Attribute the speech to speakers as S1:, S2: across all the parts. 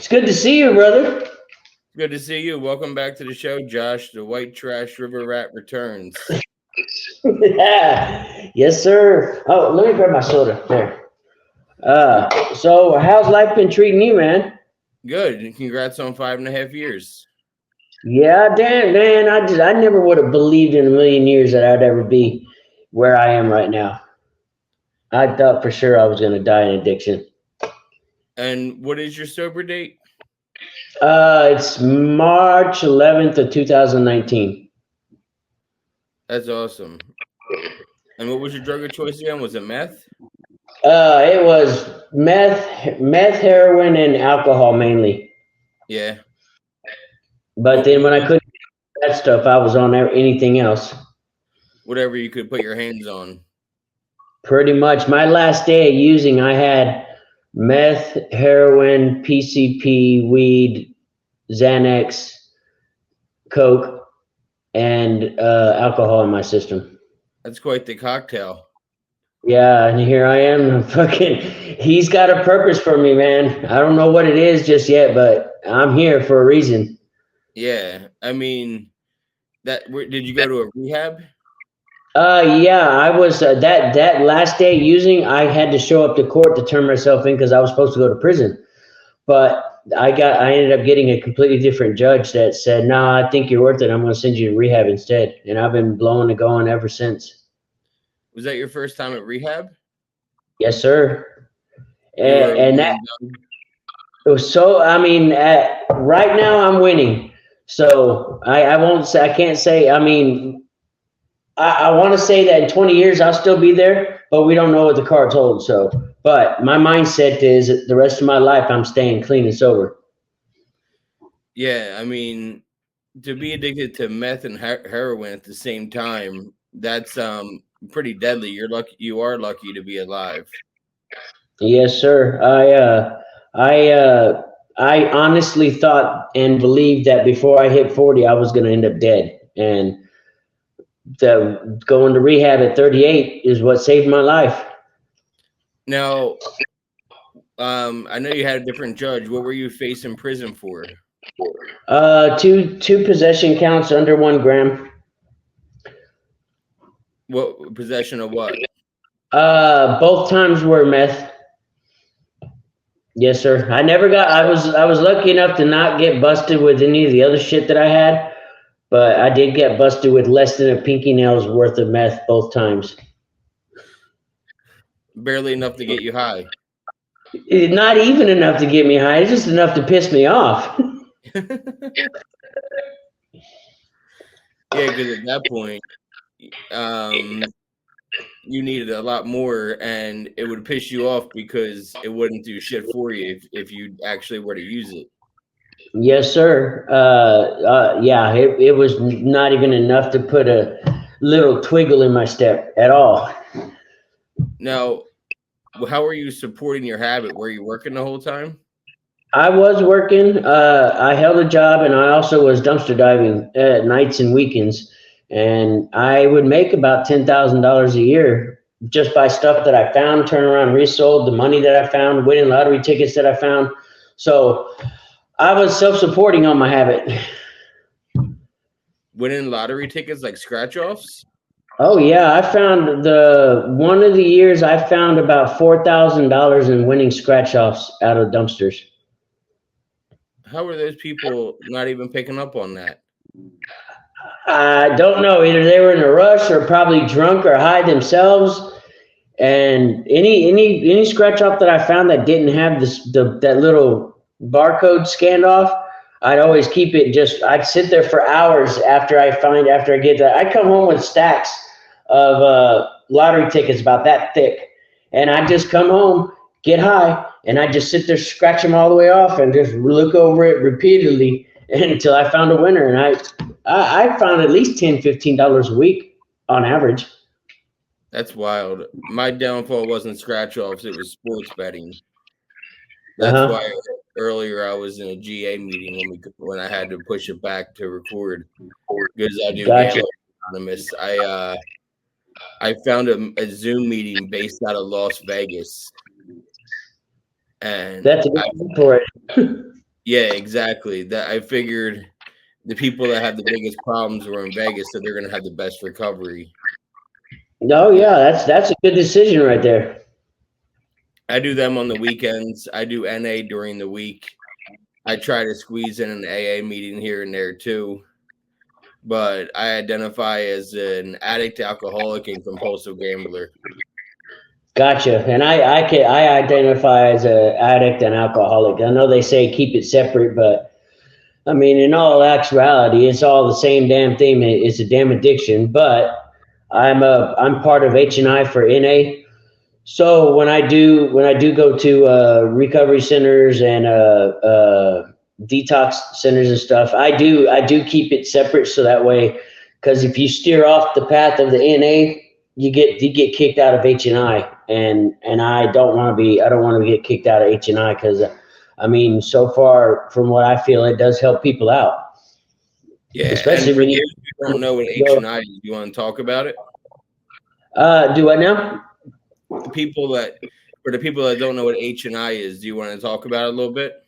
S1: It's good to see you, brother.
S2: Good to see you. Welcome back to the show, Josh. The White Trash River Rat returns.
S1: Yes, sir. Oh, let me grab my soda there. So how's life been treating you, man?
S2: Good. And congrats on 5.5 years.
S1: Yeah, damn, man. I never would have believed in a million years that I'd ever be where I am right now. I thought for sure I was gonna die in addiction.
S2: And what is your sober date?
S1: It's March 11th of 2019.
S2: That's awesome. And what was your drug of choice again? Was it meth?
S1: It was meth, heroin, and alcohol mainly.
S2: Yeah.
S1: But then when I couldn't get that stuff, I was on anything else.
S2: Whatever you could put your hands on.
S1: Pretty much. My last day of using, I had meth, heroin, PCP, weed, Xanax, coke, and alcohol in my system.
S2: That's quite the cocktail.
S1: Yeah, and here I am. He's got a purpose for me, man. I don't know what it is just yet, but I'm here for a reason.
S2: Yeah. I mean, did you go to a rehab?
S1: Yeah, I was that last day using. I had to show up to court to turn myself in because I was supposed to go to prison. But I ended up getting a completely different judge that said, "No, I think you're worth it. I'm going to send you to rehab instead." And I've been blowing and going ever since.
S2: Was that your first time at rehab?
S1: Yes, sir.
S2: You were
S1: And that was so. I mean, right now I'm winning. So I won't say. I can't say. I mean, I want to say that in 20 years I'll still be there, but we don't know what the cards hold. So, but my mindset is that the rest of my life I'm staying clean and sober.
S2: Yeah, I mean, to be addicted to meth and heroin at the same time, that's pretty deadly. You are lucky to be alive.
S1: Yes, sir. I honestly thought and believed that before I hit 40, I was going to end up dead. And going to rehab at 38 is what saved my life.
S2: Now, I know you had a different judge. What were you facing prison for?
S1: Two possession counts under 1 gram.
S2: What possession of what?
S1: Both times were meth. Yes, sir. I was lucky enough to not get busted with any of the other shit that I had, but I did get busted with less than a pinky nail's worth of meth both times.
S2: Barely enough to get you high.
S1: Not even enough to get me high. It's just enough to piss me off.
S2: Yeah, because at that point, you needed a lot more, and it would piss you off because it wouldn't do shit for you if you actually were to use it.
S1: Yes, sir. Yeah, it was not even enough to put a little twiggle in my step at all.
S2: Now, how are you supporting your habit? Were you working the whole time?
S1: I was working. I held a job, and I also was dumpster diving at nights and weekends. And I would make about $10,000 a year just by stuff that I found, turn around, resold, the money that I found, winning lottery tickets that I found. So I was self-supporting on my habit.
S2: Winning lottery tickets like scratch offs?
S1: Oh yeah, I found one of the years I found about $4,000 in winning scratch offs out of dumpsters.
S2: How are those people not even picking up on that?
S1: I don't know. Either they were in a rush or probably drunk or high themselves. And any scratch off that I found that didn't have that little barcode scanned off, I'd always keep it. I'd sit there for hours after I get that. I'd come home with stacks of lottery tickets about that thick, and I'd just come home, get high, and I'd just sit there, scratch them all the way off, and just look over it repeatedly until I found a winner. And I found at least $10-15 a week on average.
S2: That's wild. My downfall wasn't scratch offs; it was sports betting. That's why earlier I was in a GA meeting when I had to push it back to record because I do Gambling Anonymous. I found a Zoom meeting based out of Las Vegas, and
S1: that's a good for it.
S2: Yeah, exactly. That I figured the people that have the biggest problems were in Vegas, so they're gonna have the best recovery.
S1: No, yeah, that's a good decision right there.
S2: I do them on the weekends. I do NA during the week. I try to squeeze in an AA meeting here and there too. But I identify as an addict, alcoholic, and compulsive gambler.
S1: Gotcha. And I identify as a addict and alcoholic. I know they say keep it separate, but I mean, in all actuality, it's all the same damn thing. It's a damn addiction. But I'm part of H&I for NA. So when I do go to recovery centers and detox centers and stuff, I do keep it separate so that way, because if you steer off the path of the NA, you get kicked out of H&I, and I don't want to get kicked out of H&I because I mean, so far from what I feel, it does help people out,
S2: Yeah, and
S1: especially
S2: for
S1: when you
S2: those who don't know what
S1: go.
S2: H&I is, you want to talk about it?
S1: Do I now?
S2: The people that For the people that don't know what H&I is, do you want to talk about it a little bit?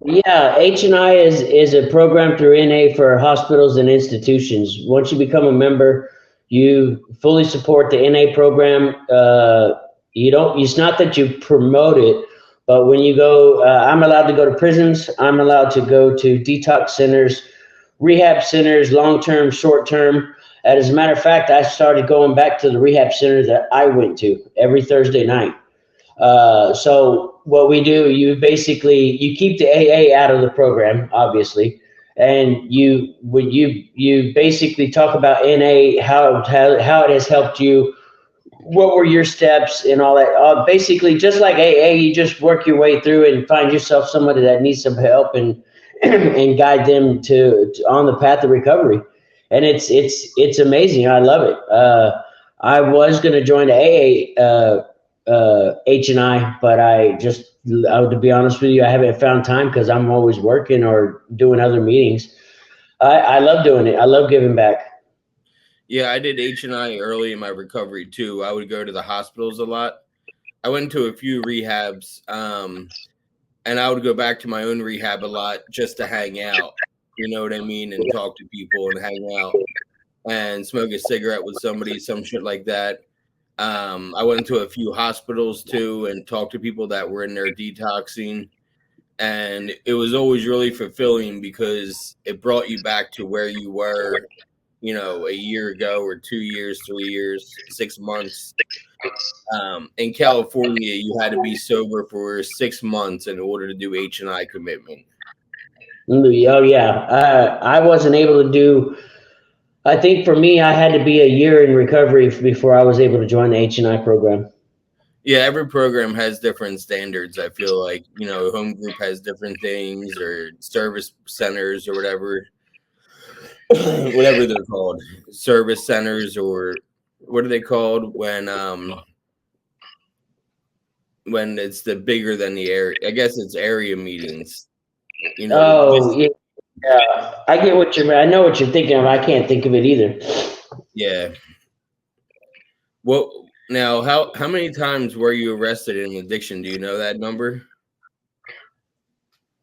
S1: Yeah, H&I is a program through NA for hospitals and institutions. Once you become a member, you fully support the NA program. You don't. It's not that you promote it, but when you go, I'm allowed to go to prisons. I'm allowed to go to detox centers, rehab centers, long term, short term. And as a matter of fact, I started going back to the rehab center that I went to every Thursday night. So what we do, you keep the AA out of the program, obviously, and you basically talk about NA, how it has helped you, what were your steps and all that. Basically, just like AA, you just work your way through and find yourself somebody that needs some help and and guide them to on the path of recovery. And it's amazing. I love it. I was going to join the AA H&I, but to be honest with you, I haven't found time because I'm always working or doing other meetings. I love doing it. I love giving back.
S2: Yeah, I did H&I early in my recovery too. I would go to the hospitals a lot. I went to a few rehabs, and I would go back to my own rehab a lot just to hang out. You know what I mean? And talk to people and hang out and smoke a cigarette with somebody, some shit like that. I went to a few hospitals too and talked to people that were in there detoxing. And it was always really fulfilling because it brought you back to where you were, a year ago or 2 years, 3 years, 6 months. In California, you had to be sober for 6 months in order to do H&I commitment.
S1: Oh yeah, I wasn't able to do. I think for me, I had to be a year in recovery before I was able to join the H&I program.
S2: Yeah, every program has different standards. I feel like, home group has different things, or service centers or whatever, whatever they're called, service centers, or what are they called when it's the bigger than the area? I guess it's area meetings.
S1: Oh yeah, I get what you're. I know what you're thinking of. I can't think of it either.
S2: Yeah. Well, now, how many times were you arrested in addiction? Do you know that number?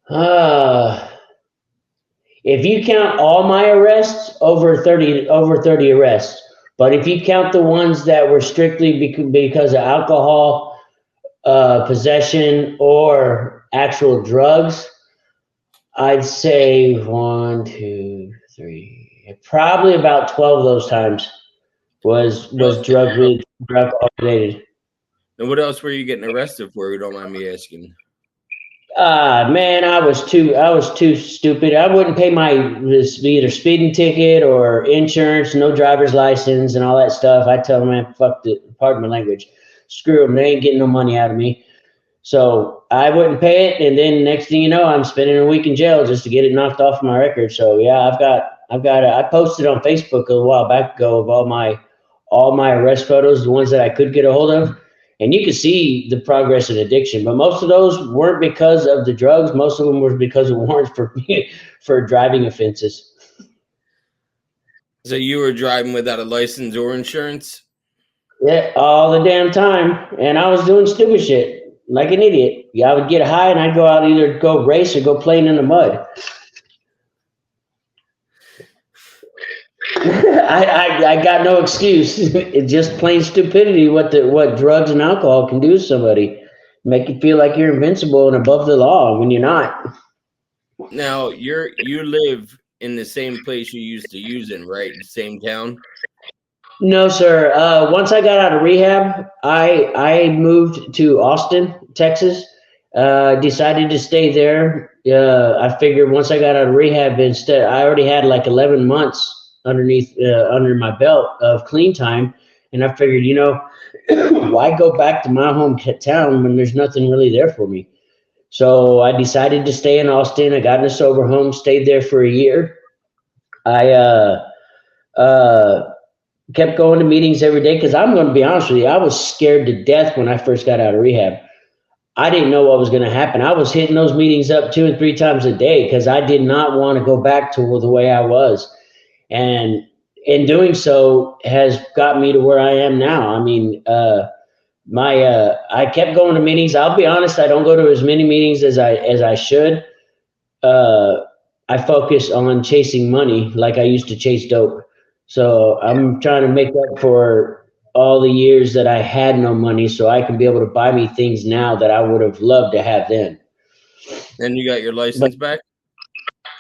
S1: Uh, if you count all my arrests, over 30 arrests. But if you count the ones that were strictly because of alcohol, possession, or actual drugs, I'd say one, two, three, probably about 12 of those times was drug related.
S2: And what else were you getting arrested for? If you don't mind me asking.
S1: Man, I was too stupid. I wouldn't pay my either speeding ticket or insurance, no driver's license, and all that stuff. I tell them, man, fuck it. Pardon my language. Screw them. They ain't getting no money out of me. So I wouldn't pay it, and then next thing you know, I'm spending a week in jail just to get it knocked off my record. So yeah, I posted on Facebook a while back ago of all my arrest photos, the ones that I could get a hold of, and you can see the progress in addiction. But most of those weren't because of the drugs. Most of them were because of warrants for driving offenses.
S2: So you were driving without a license or insurance?
S1: Yeah, all the damn time, and I was doing stupid shit like an idiot. yeah, I would get high and I'd go out, either go race or go playing in the mud. I got no excuse. It's just plain stupidity what drugs and alcohol can do to somebody. Make you feel like you're invincible and above the law when you're not.
S2: Now you live in the same place you used to use in, right? Same town.
S1: No, sir. Once I got out of rehab, I moved to Austin, Texas. Decided to stay there. I figured once I got out of rehab, instead I already had like 11 months under my belt of clean time, and I figured, why go back to my hometown when there's nothing really there for me? So I decided to stay in Austin. I got in a sober home, stayed there for a year. I uh, kept going to meetings every day because I'm going to be honest with you, I was scared to death when I first got out of rehab. I didn't know what was going to happen. I was hitting those meetings up 2 and 3 times a day because I did not want to go back to the way I was. And in doing so has got me to where I am now. I mean, I kept going to meetings. I'll be honest, I don't go to as many meetings as I should. Uh, I focus on chasing money like I used to chase dope. So I'm trying to make up for all the years that I had no money so I can be able to buy me things now that I would have loved to have then.
S2: And you got your
S1: But
S2: license back?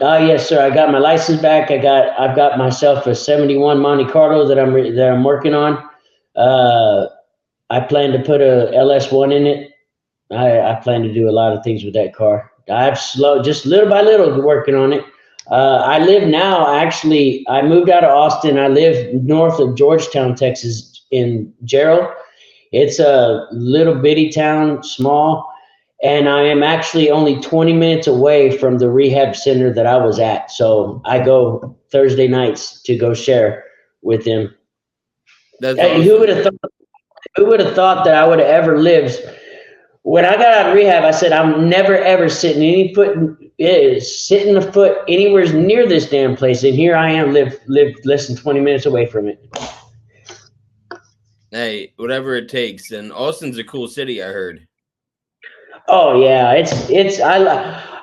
S1: yes, sir. I got my license back. I've got myself a '71 Monte Carlo that I'm working on. Uh, I plan to put a LS1 in it. I plan to do a lot of things with that car. I've just little by little working on it. I live now, actually, I moved out of Austin. I live north of Georgetown, Texas, in Gerald. It's a little bitty town, small, and I am actually only 20 minutes away from the rehab center that I was at. So I go Thursday nights to go share with them.
S2: That's
S1: Hey,
S2: awesome.
S1: who would have thought that I would have ever lived? When I got out of rehab, I said I'm never ever setting a foot anywhere near this damn place, and here I am, live less than 20 minutes away from it.
S2: Hey, whatever it takes. And Austin's a cool city, I heard.
S1: Oh yeah,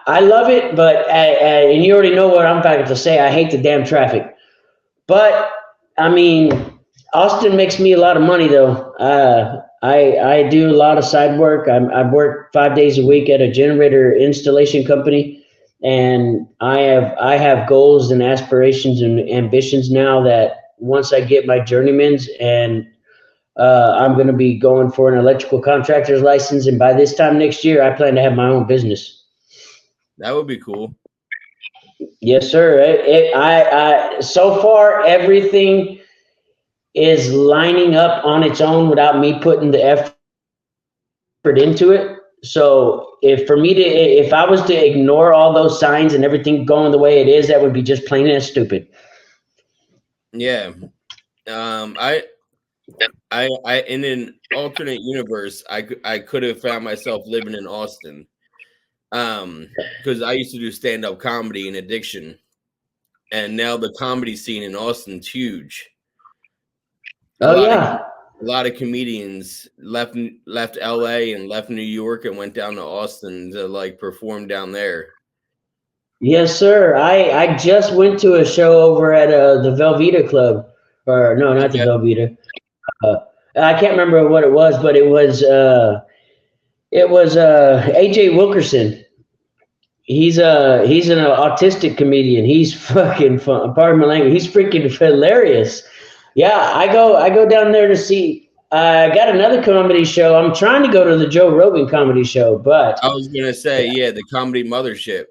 S1: I love it, but and you already know what I'm about to say. I hate the damn traffic, but I mean, Austin makes me a lot of money though. I do a lot of side work. I work 5 days a week at a generator installation company, and I have goals and aspirations and ambitions now that once I get my journeyman's, and I'm going to be going for an electrical contractor's license, and by this time next year, I plan to have my own business.
S2: That would be cool.
S1: Yes, sir. So far everything is lining up on its own without me putting the effort into it. So if I was to ignore all those signs and everything going the way it is, that would be just plain and stupid.
S2: Yeah. I in an alternate universe, I could have found myself living in Austin. Because I used to do stand-up comedy in addiction, and now the comedy scene in Austin's huge. A
S1: Oh
S2: lot of
S1: yeah.
S2: a lot of comedians left LA and left New York and went down to Austin to like perform down there.
S1: Yes, sir. I just went to a show over at the Velveeta Club, or no, not the
S2: Okay.
S1: Velveeta. Uh, I can't remember what it was, but it was AJ Wilkerson. He's an autistic comedian. He's fucking fun. Pardon my language. He's freaking hilarious. Yeah, I go down there to see. I got another comedy show. I'm trying to go to the Joe Rogan comedy show, but
S2: I was gonna say, yeah, the comedy mothership.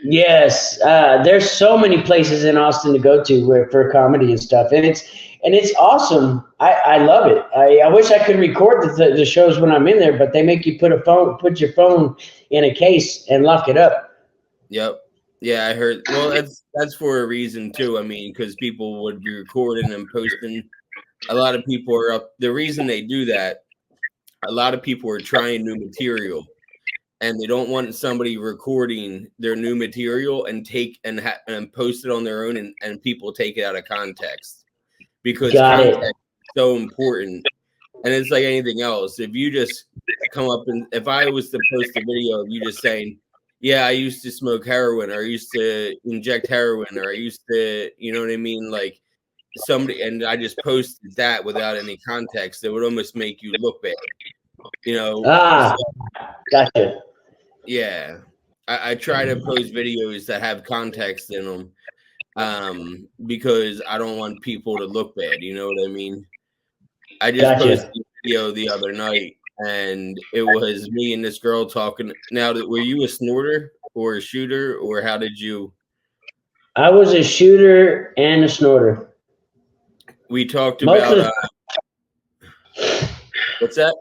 S1: yes, there's so many places in Austin to go to for comedy and stuff, and it's awesome. I love it. I wish I could record the shows when I'm in there, but they make you put your phone in a case and lock it up.
S2: Yep. Yeah, I heard. Well, that's for a reason too. I mean, because people would be recording and posting. A lot of people are up. The reason they do that, a lot of people are trying new material, and they don't want somebody recording their new material and and post it on their own, and people take it out of context, because
S1: Got
S2: context
S1: it.
S2: is so important. And it's like anything else. If you just come up and if I was to post a video of you just saying, yeah, I used to smoke heroin, or I used to inject heroin, or I used to, you know what I mean? Like somebody, and I just posted that without any context, it would almost make you look bad, you know?
S1: Ah,
S2: So,
S1: gotcha.
S2: yeah. I try to post videos that have context in them because I don't want people to look bad, you know what I mean? I just posted
S1: Gotcha.
S2: a video the other night, and it was me and this girl talking. Now, were you a snorter or a shooter, or how did you?
S1: I was a shooter and a snorter.
S2: We talked
S1: Most of
S2: about
S1: the
S2: what's that?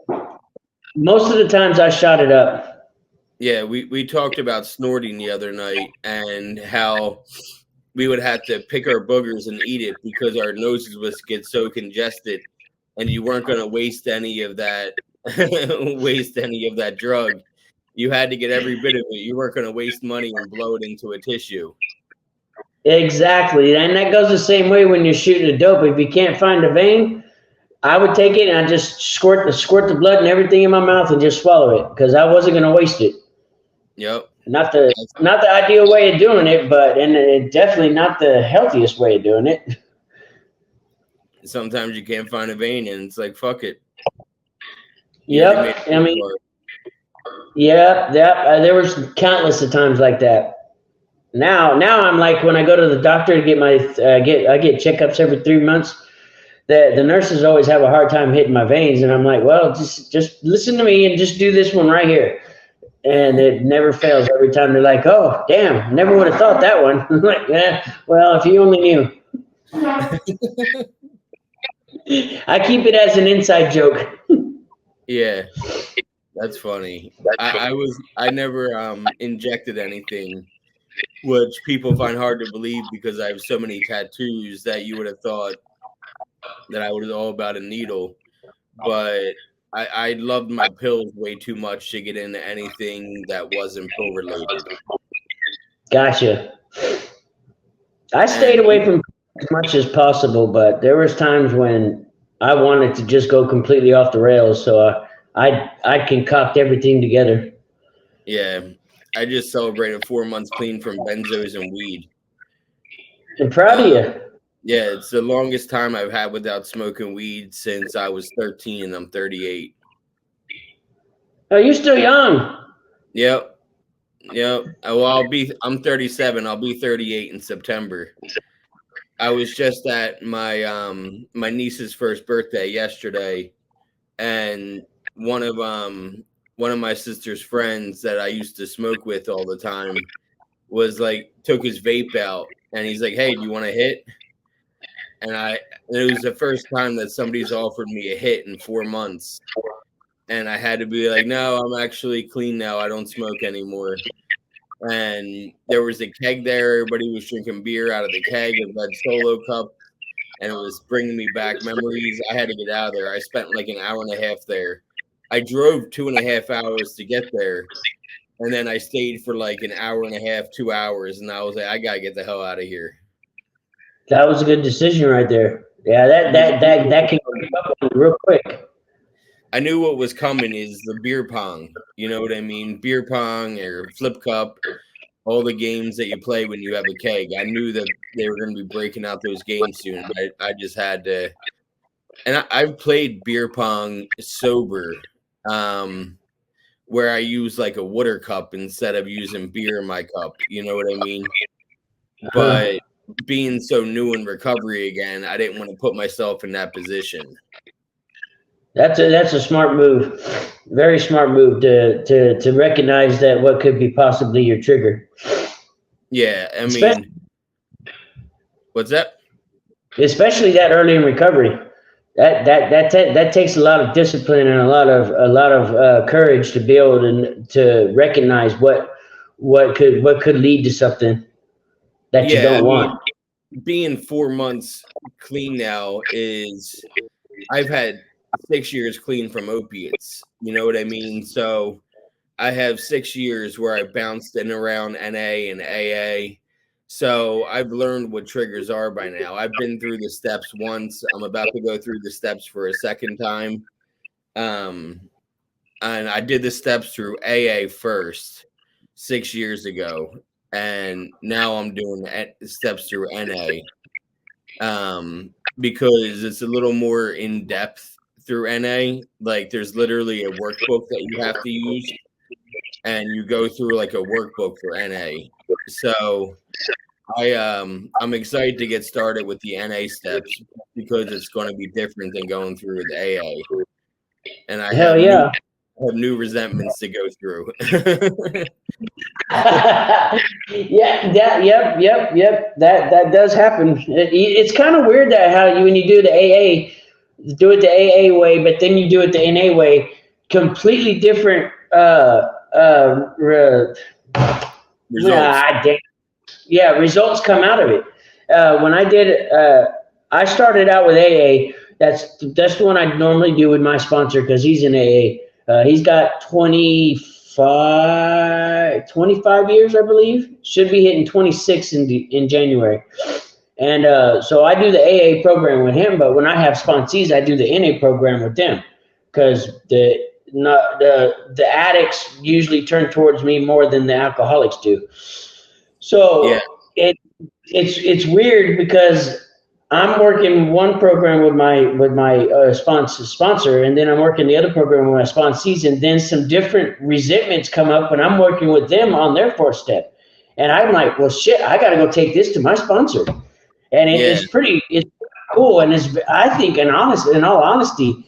S1: most of the times I shot it up.
S2: Yeah, we talked about snorting the other night and how we would have to pick our boogers and eat it because our noses would get so congested, and you weren't going to waste any of that drug. You had to get every bit of it. You weren't going to waste money and blow it into a tissue.
S1: Exactly, and that goes the same way when you're shooting a dope. If you can't find a vein, I would take it and I just squirt the blood and everything in my mouth and just swallow it because I wasn't going to waste it.
S2: Yep.
S1: Not the ideal way of doing it, but and it definitely not the healthiest way of doing it.
S2: Sometimes you can't find a vein, and it's like fuck it. You already made
S1: Yep, I
S2: it
S1: mean,
S2: work.
S1: yep. There was countless of times like that. Now I'm like when I go to the doctor to get my I get checkups every 3 months. The nurses always have a hard time hitting my veins, and I'm like, well, just listen to me and just do this one right here, and it never fails every time. They're like, oh damn, never would have thought that one. I'm like, yeah, well, if you only knew. I keep it as an inside joke.
S2: Yeah, that's funny. I never injected anything, which people find hard to believe because I have so many tattoos that you would have thought that I was all about a needle. But I loved my pills way too much to get into anything that wasn't pill related.
S1: Gotcha. I stayed
S2: And
S1: away from as much as possible, but there was times when I wanted to just go completely off the rails. So I concoct everything together.
S2: yeah, I just celebrated 4 months clean from benzos and weed.
S1: I'm proud of
S2: Uh,
S1: you.
S2: yeah, it's the longest time I've had without smoking weed since I was 13 and I'm 38.
S1: Oh, you're still young.
S2: Yep. Yep. Well, I'm 37. I'll be 38 in September. I was just at my niece's first birthday yesterday, and one of my sister's friends that I used to smoke with all the time was like took his vape out and he's like, "Hey, do you want a hit?" And it was the first time that somebody's offered me a hit in 4 months. And I had to be like, "No, I'm actually clean now. I don't smoke anymore." And there was a keg there. Everybody was drinking beer out of the keg, a red Solo cup, and it was bringing me back memories. I had to get out of there. I spent like an hour and a half there. I drove 2.5 hours to get there, and then I stayed for like an hour and a half, 2 hours, and I was like, I gotta get the hell out of here.
S1: That was a good decision right there. Yeah, that can creep up on you real quick.
S2: I knew what was coming is the beer pong. You know what I mean? Beer pong or flip cup, all the games that you play when you have a keg. I knew that they were going to be breaking out those games soon. I just had to. And I've played beer pong sober, where I use like a water cup instead of using beer in my cup. You know what I mean?
S1: Huh.
S2: But being so new in recovery again, I didn't want to put myself in that position.
S1: That's a smart move. Very smart move to recognize that what could be possibly your trigger.
S2: Yeah, I
S1: Especially
S2: mean, what's that?
S1: especially that early in recovery. That takes a lot of discipline and a lot of courage to be able to recognize what could lead to something that you
S2: Yeah, I
S1: don't
S2: mean,
S1: want.
S2: being 4 months clean now is I've had 6 years clean from opiates. You know what I mean? So I have 6 years where I bounced in around NA and AA. So I've learned what triggers are by now. I've been through the steps once. I'm about to go through the steps for a second time. Um, and I did the steps through AA first 6 years ago, and now I'm doing the steps through NA, because it's a little more in depth through NA. Like there's literally a workbook that you have to use, and you go through like a workbook for NA. So I'm excited to get started with the NA steps because it's going to be different than going through the AA, and I
S1: Hell
S2: have
S1: yeah.
S2: new resentments to go through.
S1: Yep. That does happen. It's kind of weird that how when you do the AA, do it the AA way, but then you do it the NA way, completely different.
S2: Results.
S1: Yeah, results come out of it. When I did, I started out with AA. That's the one I normally do with my sponsor because he's in AA. He's got 25 years, I believe. Should be hitting 26 in January. And so I do the AA program with him, but when I have sponsees, I do the NA program with them because the addicts usually turn towards me more than the alcoholics do.
S2: Yeah.
S1: So it's weird because I'm working one program with my sponsor, and then I'm working the other program with my sponsees, and then some different resentments come up when I'm working with them on their fourth step, and I'm like, well, shit, I got to go take this to my sponsor, and it's pretty cool, and I think, in all honesty,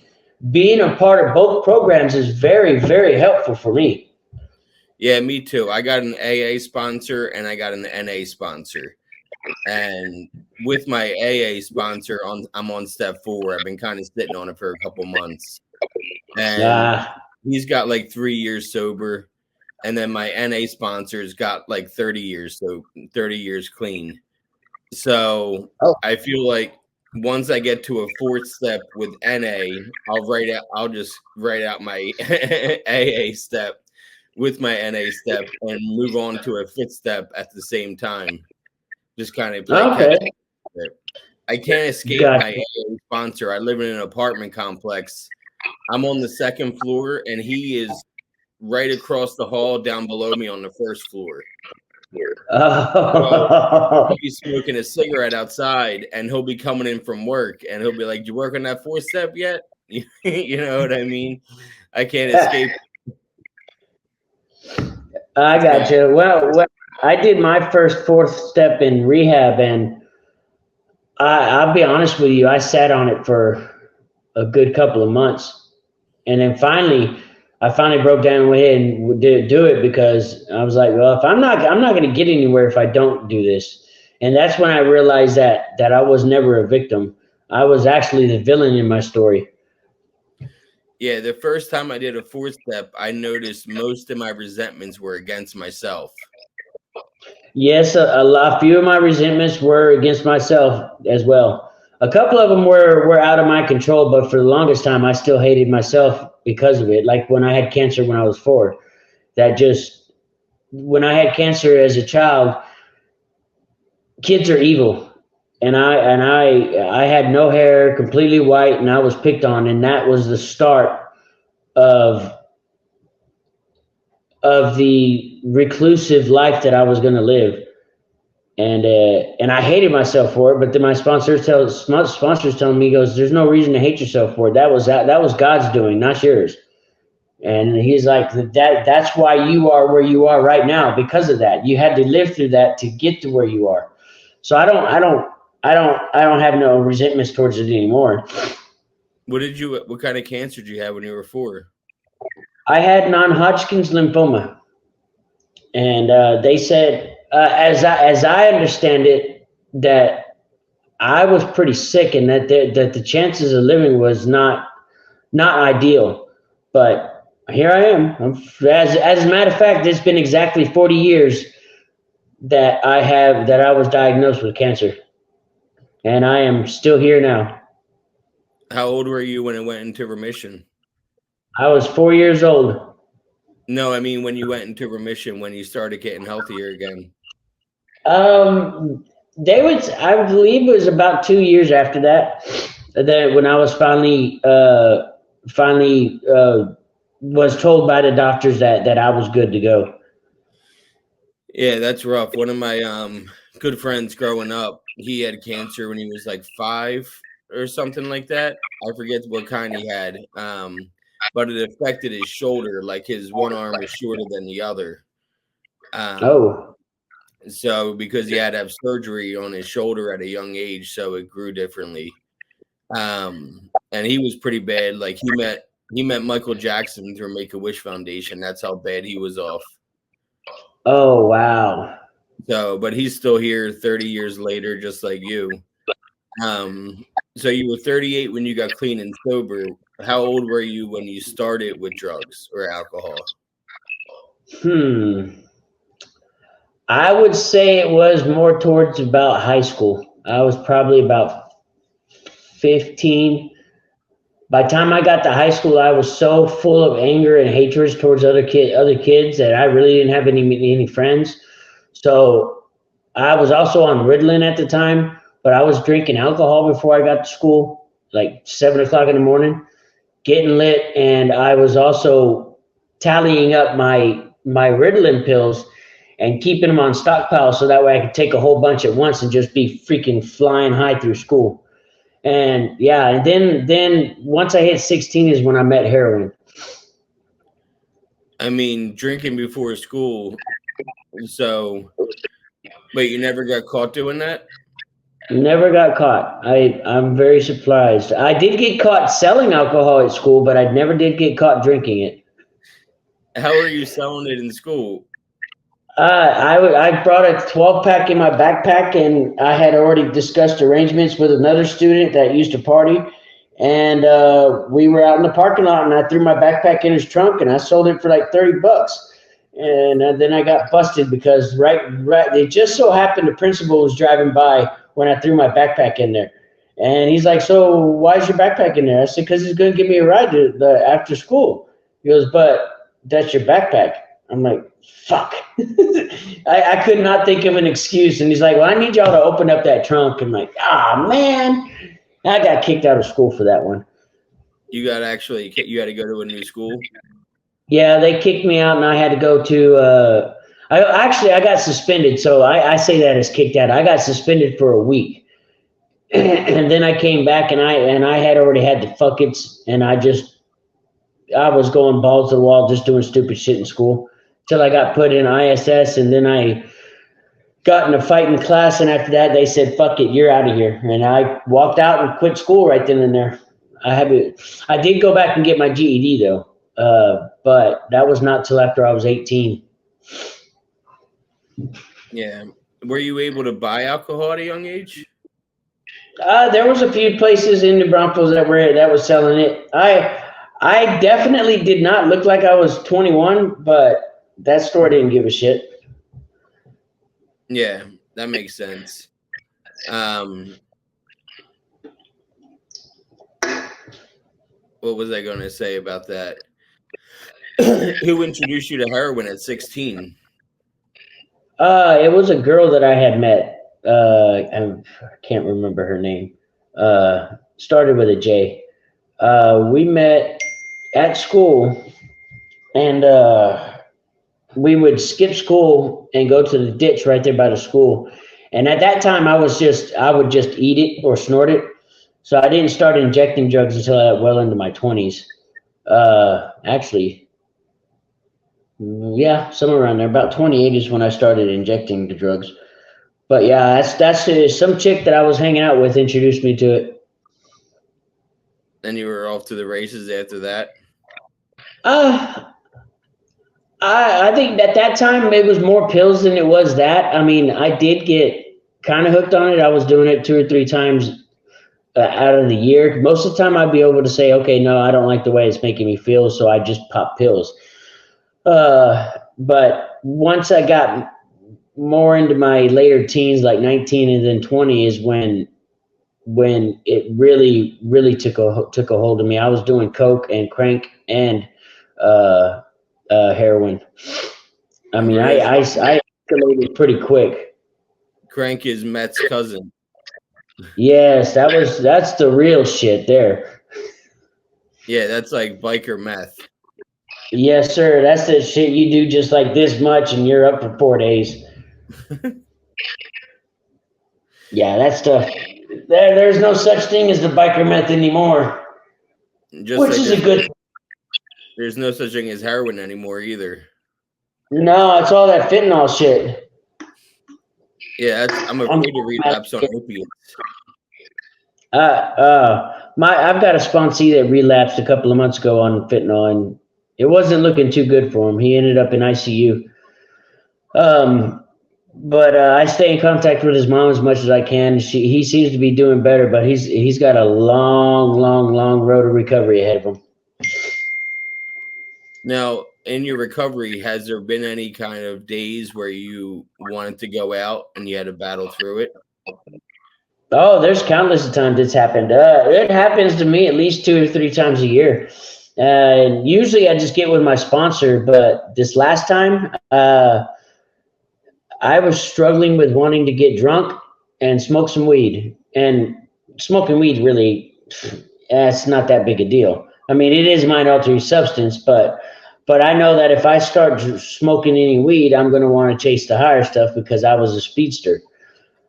S1: being a part of both programs is very, very helpful for me.
S2: Yeah, me too. I got an AA sponsor and I got an NA sponsor. And with my AA sponsor, I'm on step 4. I've been kind of sitting on it for a couple months. And he's got like 3 years sober. And then my NA sponsor's got like 30 years, so 30 years clean. So I feel like once I get to a 4th step with NA, I'll just write out my AA step with my NA step and move on to a 5th step at the same time. Just kind of play catch up. I can't escape my AA sponsor. I live in an apartment complex. I'm on the 2nd floor, and he is right across the hall down below me on the 1st floor. So he's smoking a cigarette outside, and he'll be coming in from work, and he'll be like, "You work on that 4th step yet?" You know what I mean? I can't escape.
S1: I got you. Well, I did my first 4th step in rehab, and I'll be honest with you, I sat on it for a good couple of months, and then I finally broke down and went ahead and do it because I was like, well, if I'm not going to get anywhere if I don't do this. And that's when I realized that I was never a victim. I was actually the villain in my story.
S2: Yeah, the first time I did a 4th step, I noticed most of my resentments were against myself.
S1: Yes, a few of my resentments were against myself as well. A couple of them were out of my control, but for the longest time, I still hated myself because of it. Like when I had cancer when I was 4, when I had cancer as a child, kids are evil. And I had no hair, completely white, and I was picked on, and that was the start of the reclusive life that I was going to live, and I hated myself for it. But then my sponsors telling me, he goes, "There's no reason to hate yourself for it. That was God's doing, not yours." And he's like, "That's why you are where you are right now, because of that. You had to live through that to get to where you are." So I don't have no resentments towards it anymore.
S2: What kind of cancer did you have when you were 4?
S1: I had non-Hodgkin's lymphoma, and they said, as I understand it, that I was pretty sick, and that the chances of living was not ideal. But here I am. As a matter of fact, it's been exactly 40 years that I was diagnosed with cancer, and I am still here now.
S2: How old were you when it went into remission?
S1: I was 4 years old.
S2: No, I mean when you went into remission, when you started getting healthier again.
S1: I believe it was about 2 years after that. When I was finally was told by the doctors that I was good to go.
S2: Yeah, that's rough. One of my good friends growing up, he had cancer when he was like 5 or something like that. I forget what kind he had. But it affected his shoulder, like his one arm was shorter than the other.
S1: Oh,
S2: So because he had to have surgery on his shoulder at a young age, so it grew differently. And he was pretty bad. Like he met Michael Jackson through Make-A-Wish Foundation. That's how bad he was off.
S1: oh, wow.
S2: So, but he's still here 30 years later, just like you. So you were 38 when you got clean and sober. How old were you when you started with drugs or alcohol?
S1: I would say it was more towards about high school. I was probably about 15. By the time I got to high school, I was so full of anger and hatred towards other kids that I really didn't have any friends. So I was also on Ritalin at the time, but I was drinking alcohol before I got to school, like 7 o'clock in the morning, getting lit, and I was also tallying up my Ritalin pills and keeping them on stockpile so that way I could take a whole bunch at once and just be freaking flying high through school. And yeah, and then once I hit 16 is when I met heroin.
S2: I mean, drinking before school. So, but you never got caught doing that?
S1: Never got caught. I'm very surprised. I did get caught selling alcohol at school, but I never did get caught drinking it.
S2: How are you selling it in school?
S1: I brought a 12 pack in my backpack, and I had already discussed arrangements with another student that used to party. And we were out in the parking lot, and I threw my backpack in his trunk, and I sold it for like $30. And then I got busted because right, it just so happened the principal was driving by when I threw my backpack in there, and he's like, "So why is your backpack in there?" I said, "Because he's going to give me a ride to the after school." He goes, "But that's your backpack." I'm like, "Fuck!" I could not think of an excuse, and he's like, "Well, I need y'all to open up that trunk." I'm like, "Ah, man." I got kicked out of school for that one.
S2: You had to go to a new school.
S1: Yeah, they kicked me out, and I had to go to. I got suspended, so I say that as kicked out. I got suspended for a week, and then I came back, and I had already had the fuckets, and I was going balls to the wall, just doing stupid shit in school, till I got put in ISS, and then I got in a fight in class, and after that, they said, "Fuck it, you're out of here," and I walked out and quit school right then and there. I did go back and get my GED though. But that was not till after I was 18.
S2: Yeah. Were you able to buy alcohol at a young age?
S1: There was a few places in New Braunfels that was selling it. I definitely did not look like I was 21, but that store didn't give a shit.
S2: Yeah, that makes sense. What was I going to say about that? Who introduced you to heroin at 16?
S1: It was a girl that I had met. I can't remember her name. Started with a J. We met at school, and we would skip school and go to the ditch right there by the school. And at that time, I would just eat it or snort it. So I didn't start injecting drugs until I got well into my 20s. Actually, yeah, somewhere around there. About 28 is when I started injecting the drugs. But yeah, that's some chick that I was hanging out with introduced me to it.
S2: And you were off to the races after that?
S1: I think at that time it was more pills than it was that. I mean, I did get kind of hooked on it. I was doing it 2 or 3 times out of the year. Most of the time, I'd be able to say, "Okay, no, I don't like the way it's making me feel," so I just pop pills. But once I got more into my later teens, like 19 and then 20, is when it really took a hold of me. I was doing coke and crank and heroin. I mean, I escalated pretty quick.
S2: Crank is Meth's cousin.
S1: Yes, that's the real shit there.
S2: Yeah, that's like biker meth.
S1: Yes, sir. That's the shit you do just like this much and you're up for 4 days. Yeah, that's tough. There's no such thing as the biker meth anymore,
S2: Just
S1: which
S2: like
S1: is a good.
S2: there's no such thing as heroin anymore either.
S1: No, it's all that fentanyl shit.
S2: Yeah, I'm
S1: I'm,
S2: afraid to relapse on opiates.
S1: I've got a sponsee that relapsed a couple of months ago on fentanyl, and it wasn't looking too good for him. He ended up in ICU. Um, but I stay in contact with his mom as much as I can. He seems to be doing better, but he's got a long, long, long road of recovery ahead of him.
S2: Now, in your recovery, has there been any kind of days where you wanted to go out and you had to battle through it?
S1: Oh, there's countless times it's happened. It happens to me at least 2 or 3 times a year. Usually I just get with my sponsor, but this last time, I was struggling with wanting to get drunk and smoke some weed. And smoking weed really, it's not that big a deal. I mean, it is mind altering substance, but I know that if I start smoking any weed, I'm going to want to chase the higher stuff because I was a speedster.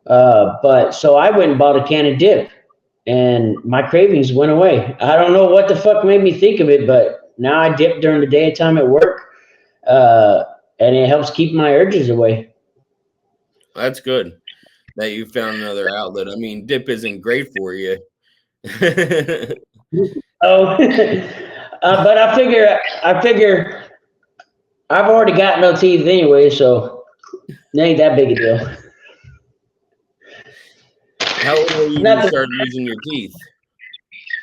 S1: But so I went and bought a can of dip, and my cravings went away. I don't know what the fuck made me think of it, but now I dip during the daytime at work, uh, and it helps keep my urges away.
S2: That's good that you found another outlet. I mean, dip isn't great for you.
S1: Oh, but I figure I've already got no teeth anyway, so it ain't that big a deal.
S2: How old were you when you
S1: Nothing.
S2: started losing your teeth?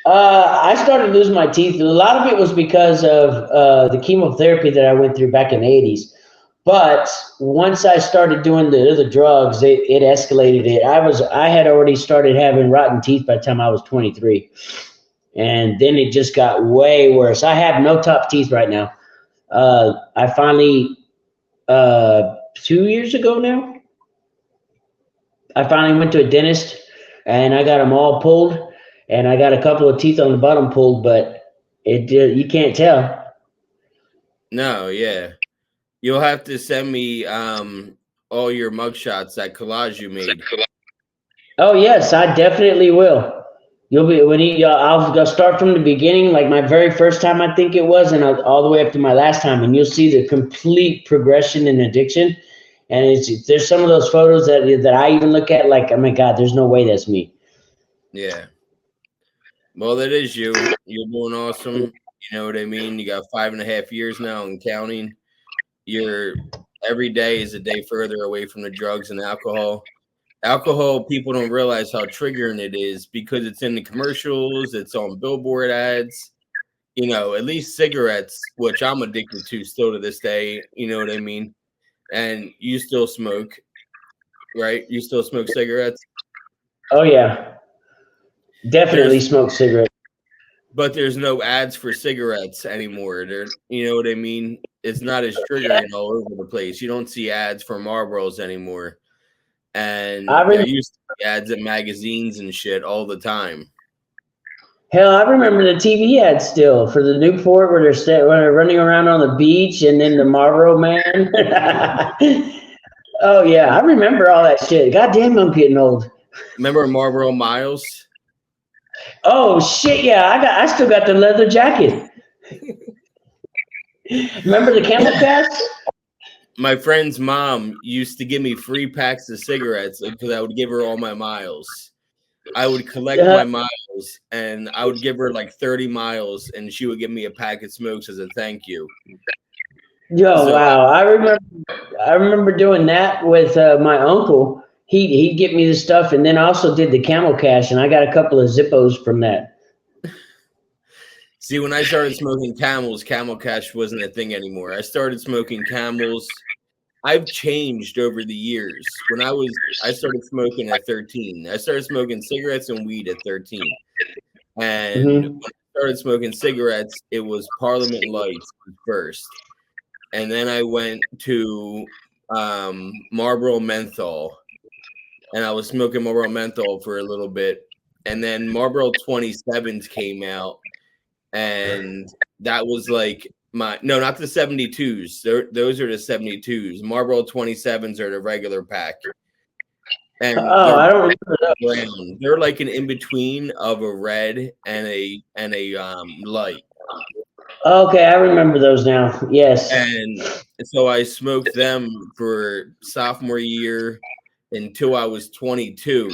S1: I started losing my teeth. A lot of it was because of the chemotherapy that I went through back in the '80s. But once I started doing the other drugs, it escalated it. I had already started having rotten teeth by the time I was 23, and then it just got way worse. I have no top teeth right now. I finally 2 years ago now, I finally went to a dentist, and I got them all pulled, and I got a couple of teeth on the bottom pulled, but you can't tell.
S2: No, yeah. You'll have to send me all your mugshots, that collage you made.
S1: Oh yes, I definitely will. You'll be when you. I'll start from the beginning, like my very first time I think it was, and all the way up to my last time, and you'll see the complete progression in addiction. And there's some of those photos that I even look at like, oh my god, there's no way that's me.
S2: Yeah. Well, that is you. You're doing awesome. You know what I mean? You got 5.5 years now and counting. You're every day is a day further away from the drugs and alcohol. Alcohol, people don't realize how triggering it is because it's in the commercials, it's on billboard ads. You know, at least cigarettes, which I'm addicted to still to this day. You know what I mean? And you still smoke, right? You still smoke cigarettes.
S1: Oh yeah, definitely
S2: There's
S1: smoke cigarettes.
S2: But there's no ads for cigarettes anymore. You know what I mean? It's not as triggering all over the place. You don't see ads for Marlboros anymore,
S1: I
S2: and there
S1: remember.
S2: used to be ads in magazines and shit all the time.
S1: Hell, I remember the TV ads still for the Newport where they're running around on the beach, and then the Marlboro Man. Oh yeah, I remember all that shit. God damn, I'm getting old.
S2: Remember Marlboro Miles?
S1: Oh shit, yeah, I still got the leather jacket. Remember the camel cast?
S2: My friend's mom used to give me free packs of cigarettes because I would give her all my miles. I would collect
S1: Uh,
S2: my miles and I would give her like 30 miles and she would give me a pack of smokes as a thank you.
S1: Yo,
S2: So
S1: wow, I remember doing that with my uncle. He'd get me the stuff, and then I also did the camel cash, and I got a couple of Zippos from that.
S2: see, when I started smoking Camels, Camel Cash wasn't a thing anymore. I started smoking Camels. I've changed over the years. I started smoking at 13. I started smoking cigarettes and weed at 13. And when
S1: Hmm.
S2: I started smoking cigarettes, it was Parliament Lights first. And then I went to Marlboro Menthol. And I was smoking Marlboro Menthol for a little bit. And then Marlboro 27s came out. And that was like No, not the 72s. Those are the 72s. Marlboro 27s are the regular pack. And
S1: I don't remember those.
S2: brown. They're like an in between of a red and a light.
S1: Okay, I remember those now. Yes.
S2: And so I smoked them for sophomore year until I was 22.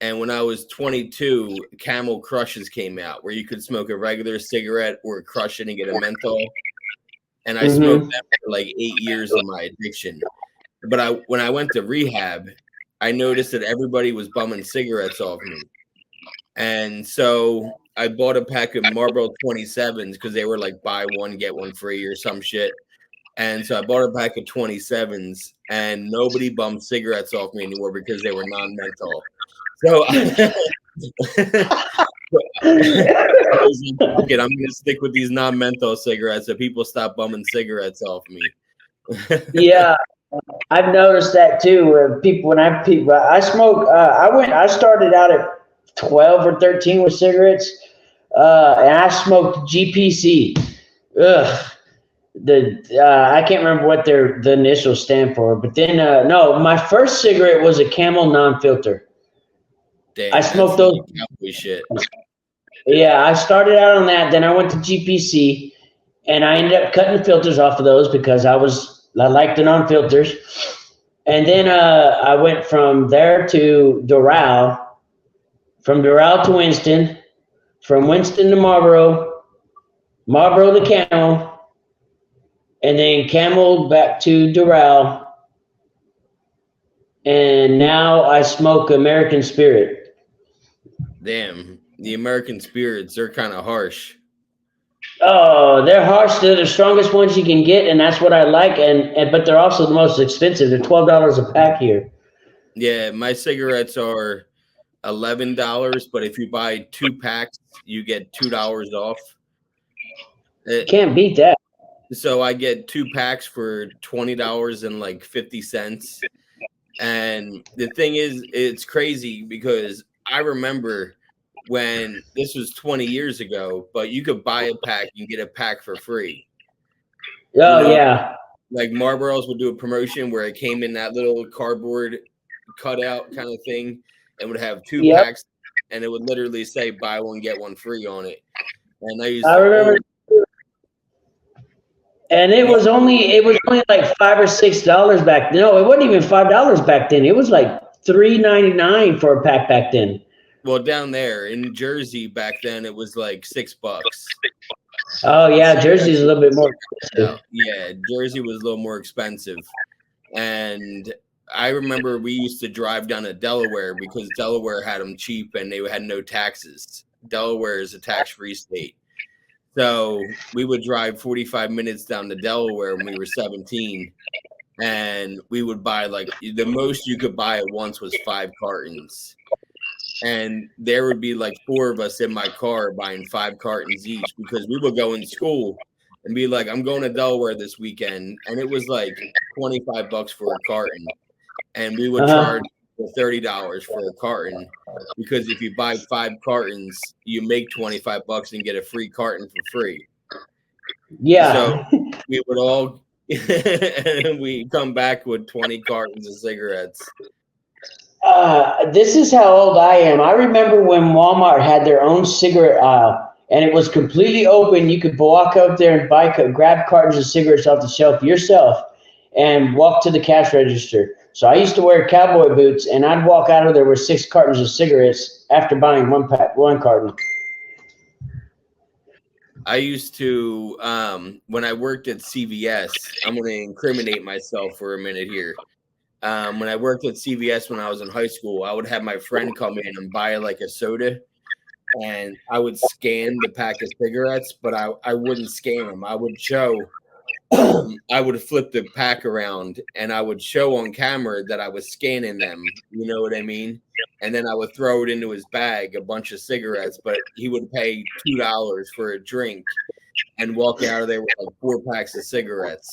S2: And when I was 22, Camel Crushes came out, where you could smoke a regular cigarette or crush it and get a menthol. And I smoked that for like 8 years of my addiction. But when I went to rehab, I noticed that everybody was bumming cigarettes off me. And so I bought a pack of Marlboro 27s because they were like buy one, get one free or some shit. And so I bought a pack of 27s, and nobody bummed cigarettes off me anymore because they were non-menthol. So I was like, fuck it, I'm going to stick with these non-menthol cigarettes so people stop bumming cigarettes off me.
S1: Yeah, I've noticed that too. Where when I smoke, I started out at 12 or 13 with cigarettes, and I smoked GPC. Ugh. I can't remember what the initials stand for, but then no, my first cigarette was a Camel non-filter.
S2: Damn,
S1: I smoked those.
S2: Cowboy shit.
S1: Yeah, I started out on that. Then I went to GPC, and I ended up cutting the filters off of those because I liked the non-filters. And then I went from there to Doral, from Doral to Winston, from Winston to Marlboro, Marlboro to Camel, and then Camel back to Doral. And now I smoke American Spirit.
S2: Damn, the American Spirits, they're kind of harsh.
S1: Oh, they're harsh. They're the strongest ones you can get, and that's what I like. But they're also the most expensive. They're $12 a pack here.
S2: Yeah, my cigarettes are $11, but if you buy 2 packs, you get $2 off.
S1: Can't beat that.
S2: So I get 2 packs for $20 and like 50 cents. And the thing is, it's crazy because I remember when this was 20 years ago, but you could buy a pack and get a pack for free.
S1: Oh, yeah.
S2: Like Marlboros would do a promotion where it came in that little cardboard cutout kind of thing and would have 2 packs, and it would literally say buy one, get one free on it. And I remember.
S1: And it was only like $5 or $6 back then. No, it wasn't even $5 back then. It was like $3.99 for a pack back then.
S2: Well, down there in Jersey back then, it was like $6.
S1: Oh yeah, Jersey's a little bit more expensive.
S2: Yeah, Jersey was a little more expensive. And I remember we used to drive down to Delaware because Delaware had them cheap and they had no taxes. Delaware is a tax-free state. So we would drive 45 minutes down to Delaware when we were 17, and we would buy like the most you could buy at once was 5 cartons. And there would be like 4 of us in my car buying 5 cartons each because we would go in school and be like, I'm going to Delaware this weekend. And it was like $25 for a carton. And we would charge $30 for a carton because if you buy 5 cartons, you make $25 and get a free carton for free.
S1: Yeah.
S2: So we would all, and we come back with 20 cartons of cigarettes.
S1: This is how old I am. I remember when Walmart had their own cigarette aisle, and it was completely open. You could walk up there and grab cartons of cigarettes off the shelf yourself and walk to the cash register. So I used to wear cowboy boots, and I'd walk out of there with 6 cartons of cigarettes after buying one carton.
S2: I used to, when I worked at CVS, I'm going to incriminate myself for a minute here. When I worked at CVS when I was in high school, I would have my friend come in and buy like a soda, and I would scan the pack of cigarettes, but I wouldn't scan them. I would show, I would flip the pack around and I would show on camera that I was scanning them. You know what I mean? And then I would throw it into his bag, a bunch of cigarettes, but he would pay $2 for a drink and walk out of there with like 4 packs of cigarettes.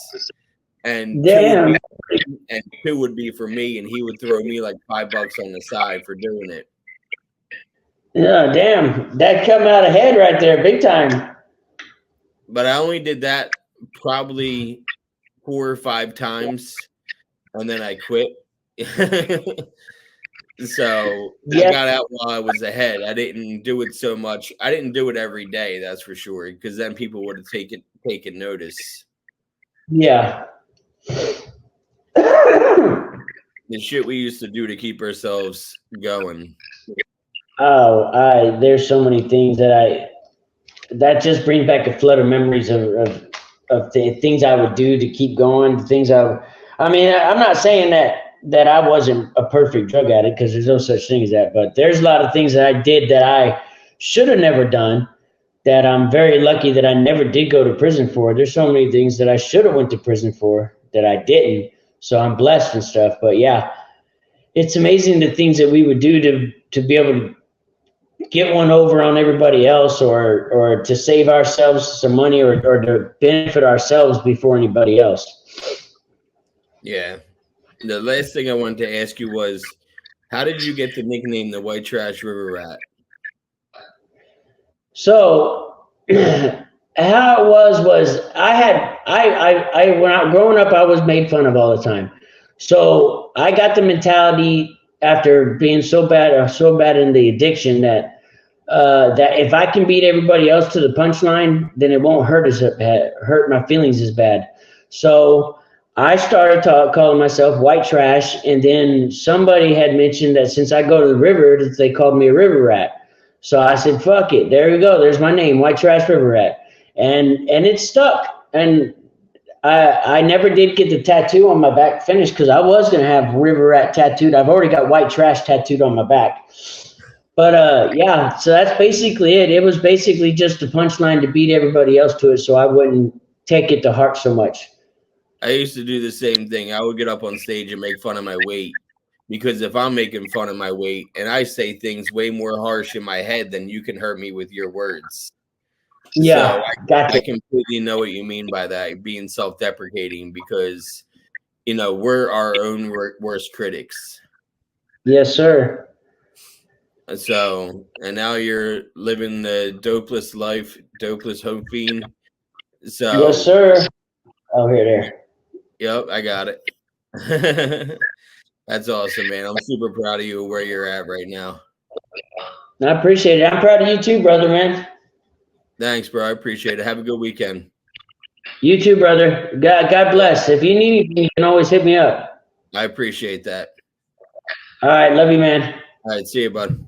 S2: And two would be for me, and he would throw me like $5 on the side for doing it.
S1: Yeah, damn, that come out ahead right there, big time.
S2: But I only did that probably 4 or 5 times, and then I quit. So I
S1: Yeah,
S2: got out while I was ahead. I didn't do it so much. I didn't do it every day, that's for sure, because then people would have taken notice.
S1: yeah.
S2: The shit we used to do to keep ourselves going.
S1: Oh, there's so many things that just brings back a flood of memories of the things I would do to keep going. Things I mean, I'm not saying that I wasn't a perfect drug addict, because there's no such thing as that. But there's a lot of things that I did that I should have never done, that I'm very lucky that I never did go to prison for. There's so many things that I should have went to prison for that I didn't. So I'm blessed and stuff. But yeah, it's amazing the things that we would do to be able to get one over on everybody else, or to save ourselves some money, or to benefit ourselves before anybody else.
S2: Yeah. The last thing I wanted to ask you was, how did you get the nickname the White Trash River Rat?
S1: So how it was I had I when I growing up, I was made fun of all the time. So I got the mentality, after being so bad in the addiction, that if I can beat everybody else to the punchline, then it won't hurt my feelings as bad. So I started calling myself White Trash, and then somebody had mentioned that since I go to the river, that they called me a river rat. So I said, "Fuck it, there we go. There's my name, White Trash River Rat," and it stuck. And I never did get the tattoo on my back finished, because I was gonna have River Rat tattooed. I've already got White Trash tattooed on my back. But yeah, so that's basically it. It was basically just a punchline to beat everybody else to it, so I wouldn't take it to heart so much.
S2: I used to do the same thing. I would get up on stage and make fun of my weight, because if I'm making fun of my weight and I say things way more harsh in my head, than you can hurt me with your words.
S1: Yeah,
S2: So
S1: gotcha.
S2: I completely know what you mean by that, being self-deprecating, because we're our own worst critics.
S1: Yes, sir.
S2: So, and now you're living the dopeless life, dopeless hope fiend. So,
S1: Yes, sir. Oh, there.
S2: yep, I got it. That's awesome, man. I'm super proud of you where you're at right now.
S1: I appreciate it. I'm proud of you too, brother, man.
S2: Thanks, bro. I appreciate it. Have a good weekend.
S1: You too, brother. God bless. If you need anything, you can always hit me up.
S2: I appreciate that.
S1: All right, love you, man.
S2: All right, see you, bud.